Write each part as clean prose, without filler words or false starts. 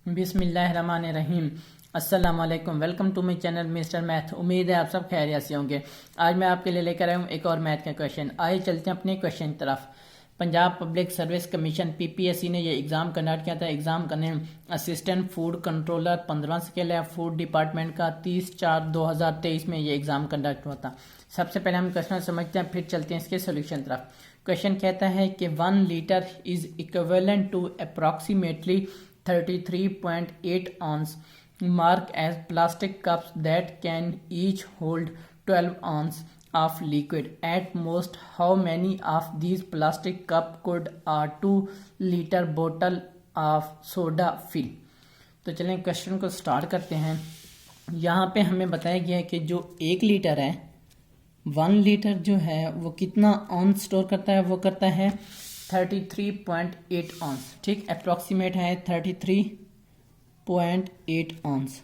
बिस्मिल्लाहिर्रहमानिर्रहीम। अस्सलाम वालेकुम। Welcome to my channel mister math. उम्मीद है आप सब खैरियत से होंगे। आज मैं आपके लिए लेकर आया हूँ एक और मैथ का क्वेश्चन। आइए चलते हैं अपने क्वेश्चन की तरफ। Punjab public service commission PPSC ने ये एग्ज़ाम कंडक्ट किया था। एग्ज़ाम का name assistant food controller 15 scale है फूड डिपार्टमेंट का। 30/4/2023 में ये एग्ज़ाम कंडक्ट हुआ था। सबसे पहले हम क्वेश्चन समझते हैं, फिर चलते हैं इसके सोल्यूशन तरफ। क्वेश्चन कहता है कि 1 litre is equivalent to approximately 33.8 ounce mark as plastic cups that can each hold 12 ounce of liquid. At most, how many of these plastic cup could a 2 liter bottle of soda fill? तो चलें question को start करते हैं। यहाँ पे हमें बताया गया है कि जो 1 लीटर है, 1 लीटर जो है वो कितना ऑन्स स्टोर करता है, वो करता है 33.8 ऑन्स। ठीक, अप्रॉक्सीमेट है 33.8 ऑन्स।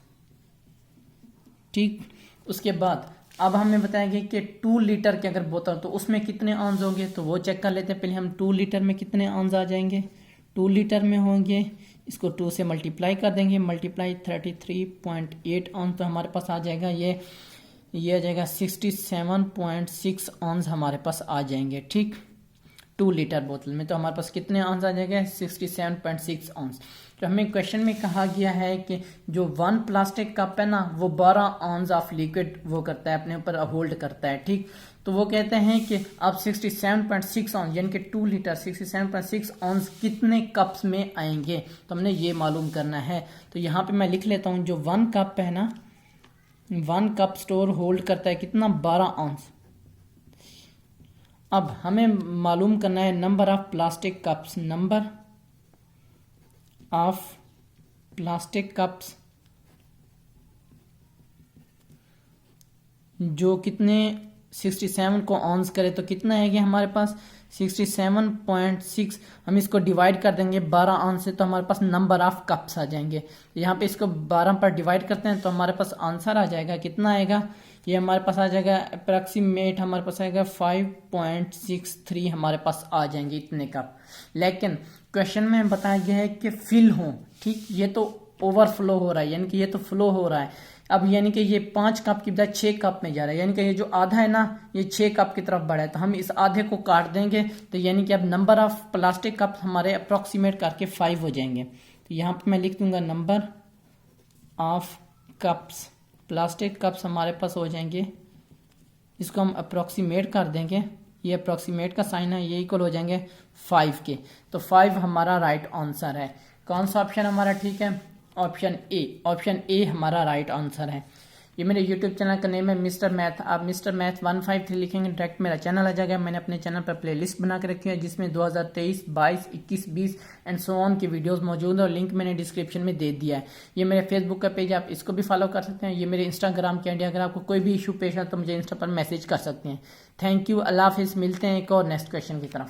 ठीक, उसके बाद अब हमें बताया गया कि 2 लीटर की अगर बोतल तो उसमें कितने ऑन्स होंगे, तो वो चेक कर लेते हैं। पहले हम 2 लीटर में कितने ऑन्स आ जाएंगे। 2 लीटर में होंगे, इसको 2 से मल्टीप्लाई कर देंगे। मल्टीप्लाई 33.8 ऑन्स तो हमारे पास आ जाएगा ये आ जाएगा 67.6 ऑन्स हमारे पास आ जाएंगे। ठीक, 2 लीटर बोतल में तो हमारे पास कितने ऑन्स आ जाएंगे 67.6 ऑन्स। तो हमें क्वेश्चन में कहा गया है कि जो 1 प्लास्टिक कप है ना, वो 12 ऑन्स ऑफ लिक्विड वो करता है, अपने ऊपर होल्ड करता है। ठीक, तो वो कहते हैं कि अब 67.6 ऑन्स यानी कि 2 लीटर 67.6 ऑन्स कितने कप्स में आएंगे, तो हमने ये मालूम करना है। तो यहाँ पे मैं लिख लेता हूँ, जो 1 कप है ना, 1 कप स्टोर होल्ड करता है कितना 12 ऑन्स। अब हमें मालूम करना है number of plastic cups. Number of plastic cups जो कितने 67 को ऑन्स करे तो कितना है कि हमारे पास 67.6। हम इसको डिवाइड कर देंगे 12 ऑन्स से, तो हमारे पास नंबर ऑफ कप्स आ जाएंगे। यहाँ पे इसको 12 पर डिवाइड करते हैं तो हमारे पास आंसर आ जाएगा, कितना आएगा ये हमारे पास आ जाएगा अप्रॉक्सीमेट हमारे पास आएगा 5.63 हमारे पास आ जाएंगे इतने कप। लेकिन क्वेश्चन में बताया गया है कि फिल हो। ठीक, ये तो ओवरफ्लो हो रहा है, यानी कि ये तो फ्लो हो रहा है। अब यानी कि ये 5 कप की बजाय 6 कप में जा रहा है, यानी कि ये जो आधा है ना, ये 6 कप की तरफ बढ़ा है। तो हम इस आधे को काट देंगे, तो यानी कि अब नंबर ऑफ प्लास्टिक कप हमारे अप्रॉक्सीमेट करके 5 हो जाएंगे। तो यहाँ पे मैं लिख दूंगा number of cups, plastic cups हमारे पास हो जाएंगे। इसको हम अप्रॉक्सीमेट कर देंगे, ये अप्रॉक्सीमेट का साइन है, ये इक्वल हो जाएंगे 5 के। तो 5 हमारा राइट आंसर है। कौन सा ऑप्शन हमारा ठीक है? Option A. ऑप्शन ए हमारा राइट आंसर है। ये मेरे YouTube चैनल का नेम है मिस्टर मैथ। आप मिस्टर मैथ 153 लिखेंगे डायरेक्ट मेरा चैनल आ जाएगा। मैंने अपने चैनल पर प्लेलिस्ट बना के रखी है जिसमें 2023, 22, 21, 20 एंड सो ऑन की वीडियोस मौजूद है और लिंक मैंने डिस्क्रिप्शन में दे दिया है। ये मेरे फेसबुक का पेज, आप इसको भी फॉलो कर सकते हैं। ये मेरे इंस्टाग्राम के आईडी, अगर आपको कोई भी इशू पेश है तो मुझे इंस्टा पर मैसेज कर सकते हैं। थैंक यू, अल्लाह हाफिज़। मिलते हैं एक और नेक्स्ट क्वेश्चन की तरफ।